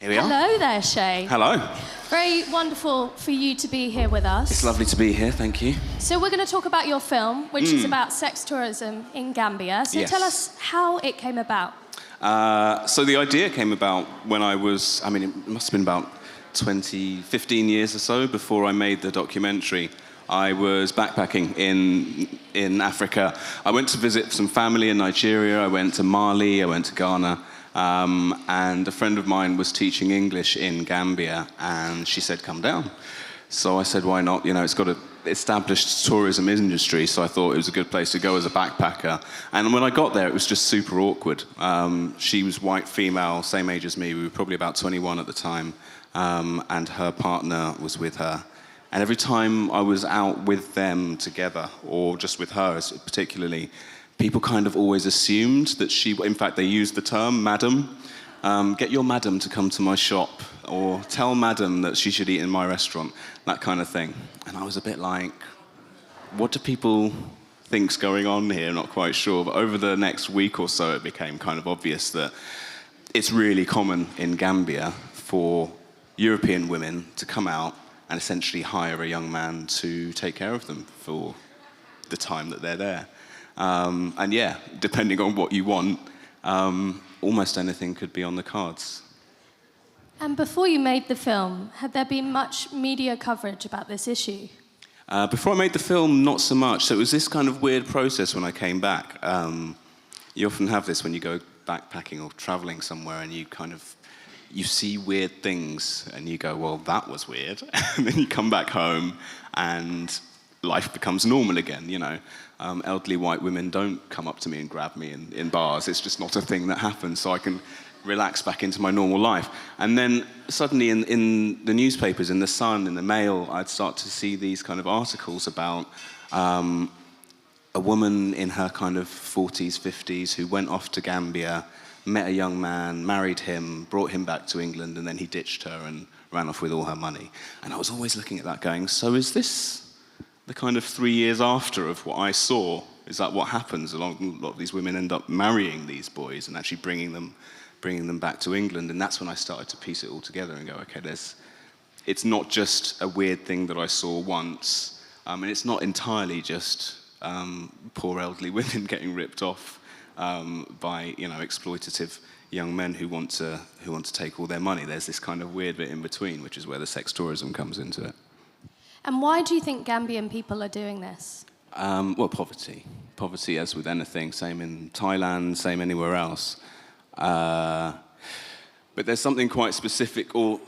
Here we are. Hello there, Seyi. Hello. Very wonderful for you to be here with us. It's lovely to be here, thank you. So we're going to talk about your film, which is about sex tourism in Gambia. So Yes. tell us how it came about. So the idea came about when I was, it must have been about 15 years or so before I made the documentary. I was backpacking in Africa. I went to visit some family in Nigeria. I went to Mali, I went to Ghana. And a friend of mine was teaching English in Gambia, and she said, come down. So I said, why not? You know, it's got an established tourism industry, so I thought it was a good place to go as a backpacker. And when I got there, it was just super awkward. She was white, female, same age as me. We were probably about 21 at the time, and her partner was with her. And every time I was out with them together, or just with her particularly, people kind of always assumed that in fact, they used the term madam. Get your madam to come to my shop, or tell madam that she should eat in my restaurant, that kind of thing. And I was a bit like, what do people think's going on here? Not quite sure. But over the next week or so, it became kind of obvious that it's really common in Gambia for European women to come out and essentially hire a young man to take care of them for the time that they're there. And yeah, depending on what you want, almost anything could be on the cards. And before you made the film, had there been much media coverage about this issue? Before I made the film, not so much. So it was this kind of weird process when I came back. You often have this when you go backpacking or traveling somewhere, and you see weird things and you go, well, that was weird. And then you come back home and life becomes normal again, you know. Elderly white women don't come up to me and grab me in bars. It's just not a thing that happens, so I can relax back into my normal life. And then suddenly in the newspapers, in the Sun, in the Mail, I'd start to see these kind of articles about a woman in her kind of 40s, 50s who went off to Gambia, met a young man, married him, brought him back to England, and then he ditched her and ran off with all her money. And I was always looking at that going, so is this the kind of 3 years after of what I saw? Is that what happens? A lot of these women end up marrying these boys and actually bringing them back to England. And that's when I started to piece it all together and go, okay, it's not just a weird thing that I saw once, and it's not entirely just poor elderly women getting ripped off by exploitative young men who want to take all their money. There's this kind of weird bit in between, which is where the sex tourism comes into it. And why do you think Gambian people are doing this? Well, poverty. Poverty, as with anything, same in Thailand, same anywhere else. But there's something quite specific or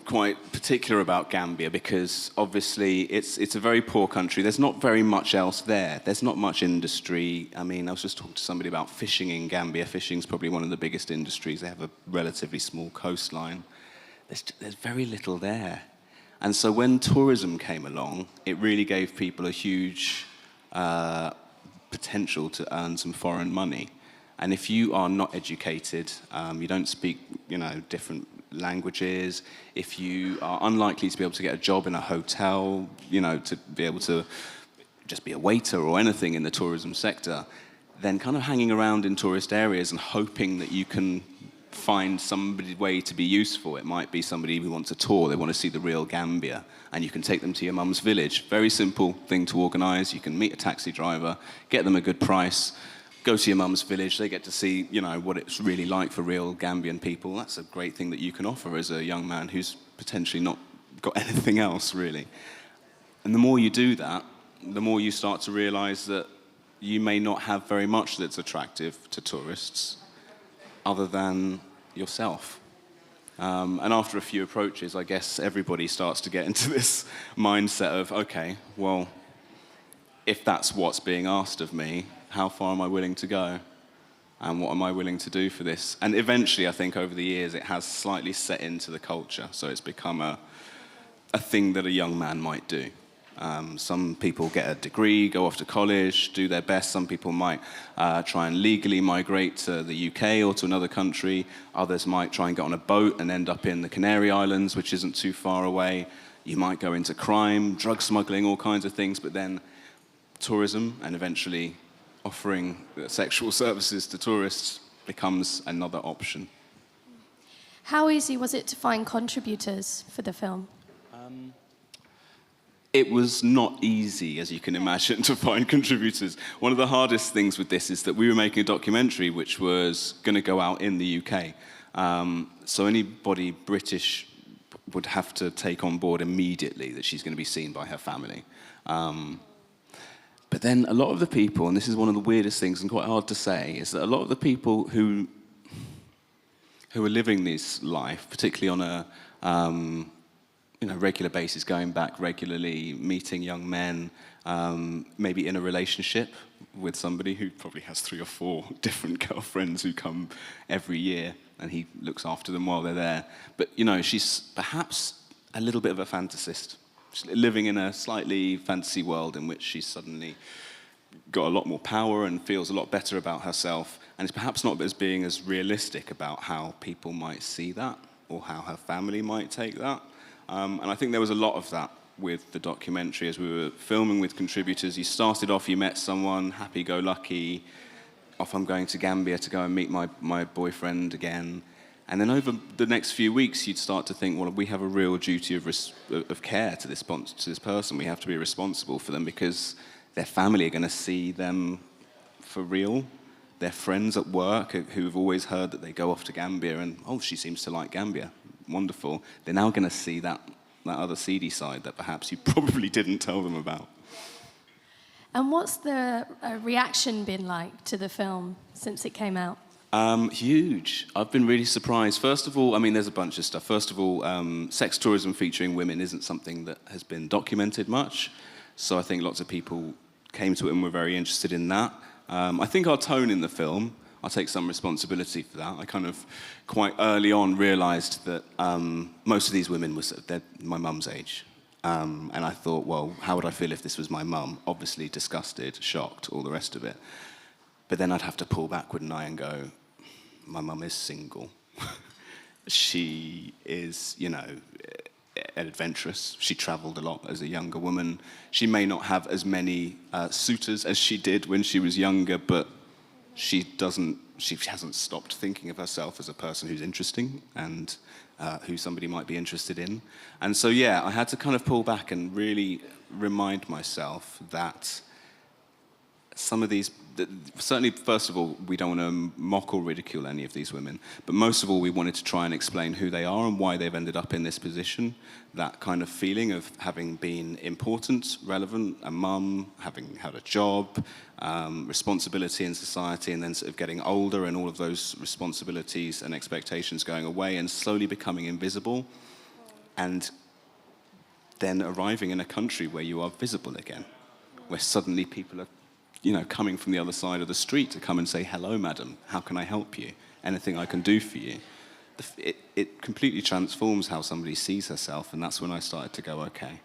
quite particular about Gambia, because obviously it's a very poor country. There's not very much else there. There's not much industry. I was just talking to somebody about fishing in Gambia. Fishing's probably one of the biggest industries. They have a relatively small coastline. There's very little there. And so when tourism came along, it really gave people a huge potential to earn some foreign money. And if you are not educated, you don't speak, different languages, if you are unlikely to be able to get a job in a hotel, to be able to just be a waiter or anything in the tourism sector, then kind of hanging around in tourist areas and hoping that you can find somebody's way to be useful. It might be somebody who wants a tour, they want to see the real Gambia, and you can take them to your mum's village. Very simple thing to organise. You can meet a taxi driver, get them a good price, go to your mum's village, they get to see, what it's really like for real Gambian people. That's a great thing that you can offer as a young man who's potentially not got anything else, really. And the more you do that, the more you start to realise that you may not have very much that's attractive to tourists, other than yourself. And after a few approaches, I guess everybody starts to get into this mindset of, okay, well, if that's what's being asked of me, how far am I willing to go? And what am I willing to do for this? And eventually, I think over the years, it has slightly set into the culture. So it's become a thing that a young man might do. Some people get a degree, go off to college, do their best. Some people might try and legally migrate to the UK or to another country. Others might try and get on a boat and end up in the Canary Islands, which isn't too far away. You might go into crime, drug smuggling, all kinds of things, but then tourism and eventually offering sexual services to tourists becomes another option. How easy was it to find contributors for the film? It was not easy, as you can imagine, to find contributors. One of the hardest things with this is that we were making a documentary which was going to go out in the UK. So anybody British would have to take on board immediately that she's going to be seen by her family. But then a lot of the people, and this is one of the weirdest things and quite hard to say, is that a lot of the people who are living this life, particularly on a regular basis, going back regularly, meeting young men, maybe in a relationship with somebody who probably has 3 or 4 different girlfriends who come every year, and he looks after them while they're there. But, she's perhaps a little bit of a fantasist. She's living in a slightly fantasy world in which she's suddenly got a lot more power and feels a lot better about herself, and is perhaps not as being as realistic about how people might see that or how her family might take that. And I think there was a lot of that with the documentary as we were filming with contributors. You started off, you met someone, happy-go-lucky, off I'm going to Gambia to go and meet my boyfriend again. And then over the next few weeks, you'd start to think, well, we have a real duty of care to this person. We have to be responsible for them because their family are going to see them for real. Their friends at work who've always heard that they go off to Gambia and, oh, she seems to like Gambia. Wonderful. They're now going to see that other seedy side that perhaps you probably didn't tell them about. And what's the reaction been like to the film since it came out? Huge. I've been really surprised. First of all, there's a bunch of stuff. First of all, sex tourism featuring women isn't something that has been documented much. So I think lots of people came to it and were very interested in that. I think our tone in the film, I'll take some responsibility for that. I kind of quite early on realised that most of these women they're my mum's age. And I thought, well, how would I feel if this was my mum? Obviously disgusted, shocked, all the rest of it. But then I'd have to pull back, wouldn't I, and go, my mum is single. She is, adventurous. She travelled a lot as a younger woman. She may not have as many suitors as she did when she was younger, but she hasn't stopped thinking of herself as a person who's interesting and who somebody might be interested in. And so, yeah, I had to kind of pull back and really remind myself that some of these, certainly, first of all, we don't want to mock or ridicule any of these women, but most of all, we wanted to try and explain who they are and why they've ended up in this position. That kind of feeling of having been important, relevant, a mum, having had a job, responsibility in society, and then sort of getting older and all of those responsibilities and expectations going away and slowly becoming invisible, and then arriving in a country where you are visible again, where suddenly people are coming from the other side of the street to come and say, hello, madam, how can I help you? Anything I can do for you? It completely transforms how somebody sees herself, and that's when I started to go, okay,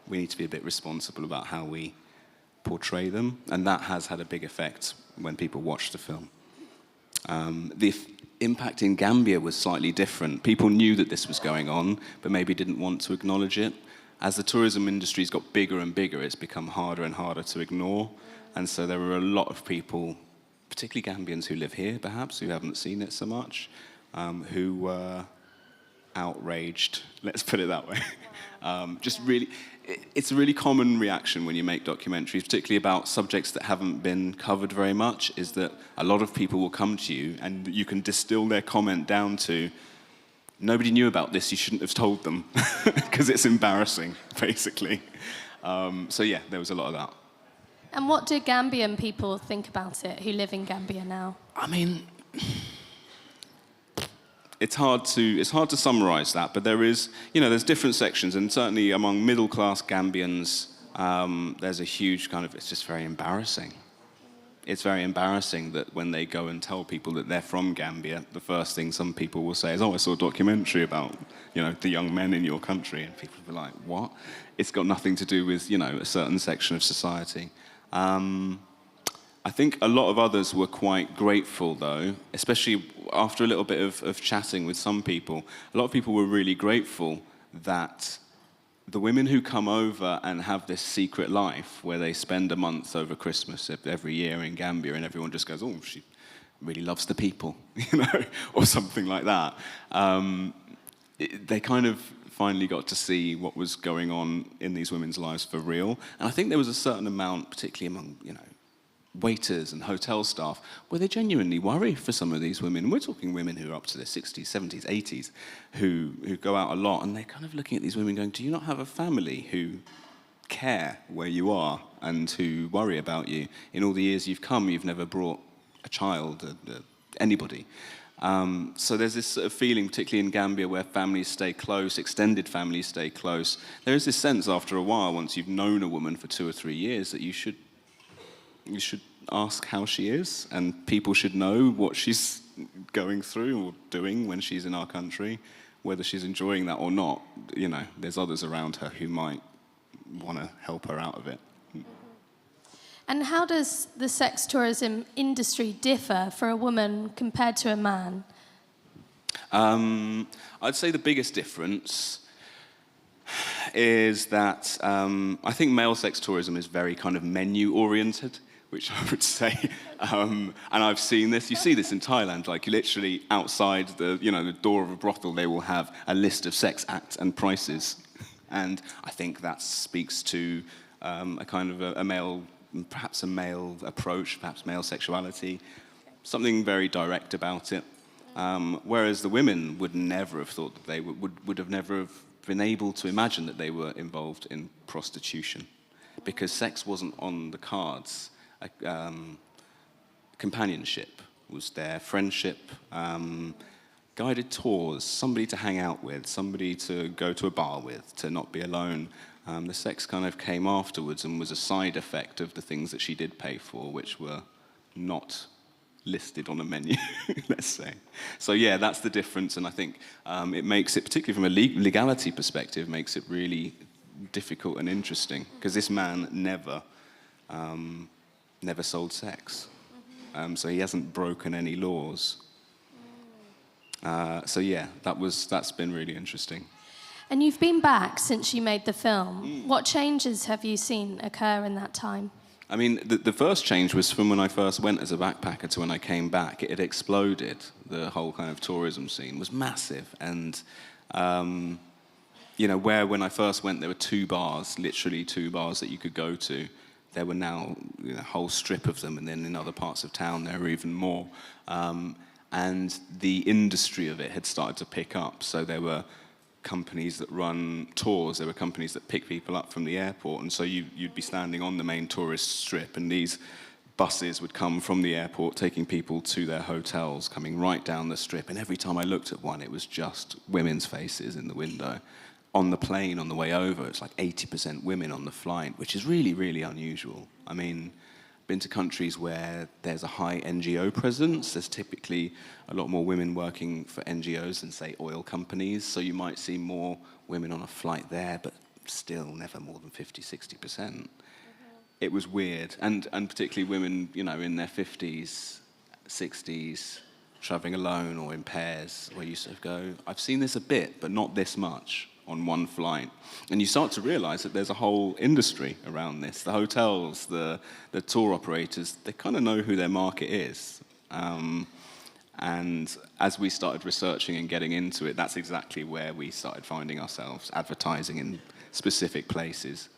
we need to be a bit responsible about how we portray them, and that has had a big effect when people watch the film. The impact in Gambia was slightly different. People knew that this was going on, but maybe didn't want to acknowledge it. As the tourism industry's got bigger and bigger, it's become harder and harder to ignore. And so there were a lot of people, particularly Gambians who live here, perhaps, who haven't seen it so much, who were outraged, let's put it that way. It's a really common reaction when you make documentaries, particularly about subjects that haven't been covered very much, is that a lot of people will come to you and you can distill their comment down to, nobody knew about this, you shouldn't have told them, because it's embarrassing, basically. So yeah, there was a lot of that. And what do Gambian people think about it, who live in Gambia now? It's hard to summarise that, but there's different sections, and certainly among middle-class Gambians, there's a huge it's just very embarrassing. It's very embarrassing that when they go and tell people that they're from Gambia, the first thing some people will say is, oh, I saw a documentary about, the young men in your country. And people will be like, what? It's got nothing to do with, a certain section of society. I think a lot of others were quite grateful, though, especially after a little bit of chatting with some people. A lot of people were really grateful that the women who come over and have this secret life where they spend a month over Christmas every year in Gambia and everyone just goes, oh, really loves the people, or something like that. They kind of finally got to see what was going on in these women's lives for real. And I think there was a certain amount, particularly among, waiters and hotel staff, where they genuinely worry for some of these women. We're talking women who are up to their 60s, 70s, 80s, who go out a lot, and they're kind of looking at these women going, do you not have a family who care where you are and who worry about you? In all the years you've come, you've never brought a child, anybody. So there's this sort of feeling, particularly in Gambia, where families stay close, extended families stay close. There is this sense after a while, once you've known a woman for 2 or 3 years, that you should ask how she is, and people should know what she's going through or doing when she's in our country, whether she's enjoying that or not. There's others around her who might want to help her out of it. And how does the sex tourism industry differ for a woman compared to a man? I'd say the biggest difference is that I think male sex tourism is very kind of menu-oriented, which I would say, and I've seen this. You see this in Thailand, like literally outside the door of a brothel, they will have a list of sex acts and prices, and I think that speaks to a kind of a male, perhaps a male approach, perhaps male sexuality, something very direct about it. Whereas the women would never have thought that they would have never have been able to imagine that they were involved in prostitution, because sex wasn't on the cards. Companionship was there, friendship, guided tours, somebody to hang out with, somebody to go to a bar with, to not be alone. The sex kind of came afterwards and was a side effect of the things that she did pay for, which were not listed on a menu, let's say. So yeah, that's the difference, and I think it makes it, particularly from a legality perspective, makes it really difficult and interesting, because this man never sold sex. So he hasn't broken any laws. So yeah, that's been really interesting. And you've been back since you made the film. What changes have you seen occur in that time? I mean, the first change was from when I first went as a backpacker to when I came back. It had exploded. The whole kind of tourism scene was massive. And, where when I first went, there were 2 bars, literally 2 bars that you could go to. There were now a whole strip of them, and then in other parts of town there were even more. And the industry of it had started to pick up. So there were companies that run tours, there were companies that pick people up from the airport, and so you'd be standing on the main tourist strip, and these buses would come from the airport taking people to their hotels, coming right down the strip, and every time I looked at one, it was just women's faces in the window. On the plane, on the way over, it's like 80% women on the flight, which is really, really unusual. I mean, I've been to countries where there's a high NGO presence. There's typically a lot more women working for NGOs than, say, oil companies. So you might see more women on a flight there, but still never more than 50, 60%. It was weird. And particularly women, in their 50s, 60s, traveling alone or in pairs, where you sort of go, I've seen this a bit, but not this much on one flight. And you start to realize that there's a whole industry around this. The hotels, the tour operators, they kind of know who their market is. And as we started researching and getting into it, that's exactly where we started finding ourselves, advertising in specific places.